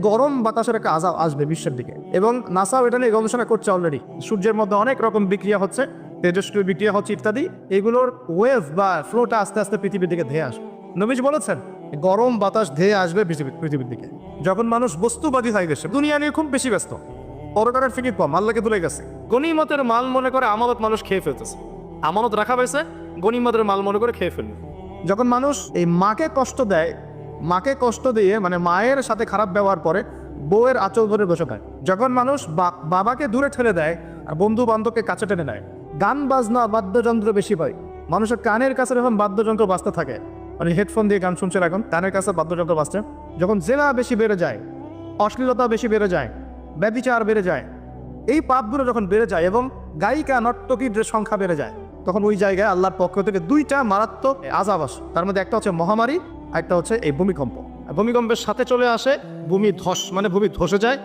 গরম বাতাসের একটা আজাব আসবে বিশ্বের দিকে, এবং নাসাও এটা নিয়ে গবেষণা করছে অলরেডি। সূর্যের মধ্যে অনেক রকম বিক্রিয়া হচ্ছে, তেজস্ক্রিয় বিক্রিয়া হচ্ছে ইত্যাদি। এগুলোর ওয়েভ বা ফ্লোটা আস্তে আস্তে পৃথিবীর দিকে ধেয়ে আসবে। নবীজি বলেছেন গরম বাতাস ধেয়ে আসবে পৃথিবীর দিকে, যখন মানুষ বস্তুবাদী হয়ে গেছে, দুনিয়া নিয়ে খুব বেশি ব্যস্ত, পরকারের ফিকির কম, আল্লাহকে ভুলে গেছে। গনিমতের মাল মনে করে আমানত মানুষ খেয়ে ফেলতেছে, আমানত রাখা হয়েছে, গনিমতের মাল মনে করে খেয়ে ফেলবে। যখন মানুষ এই মাকে কষ্ট দেয়, মাকে কষ্ট দিয়ে মানে মায়ের সাথে খারাপ ব্যবহার করে, বউয়ের আঁচল ধরে বসে খায়। যখন মানুষ বাবাকে দূরে ঠেলে দেয় আর বন্ধু বান্ধবকে কাছে টেনে নেয়, গান বাজনা বাদ্যযন্ত্র বেশি পায়, মানুষের কানের কাছে যখন বাদ্যযন্ত্র বাজতে থাকে, মানে হেডফোন দিয়ে গান শুনছে, এখন কানের কাছে বাদ্যযন্ত্র বাজছে, যখন জেনা বেশি বেড়ে যায়, অশ্লীলতা বেশি বেড়ে যায়, ব্যভিচার বেড়ে যায়, এই পাপগুলো যখন বেড়ে যায় এবং গায়িকা নর্তকীর সংখ্যা বেড়ে যায়, তখন ওই জায়গায় আল্লাহর পক্ষ থেকে দুইটা মারাত্মক আযাব আসে। তার মধ্যে একটা হচ্ছে মহামারী, একটা হচ্ছে এই ভূমিকম্প। ভূমিকম্পের সাথে চলে আসে ভূমি ধস, মানে ভূমি ধসে যায়,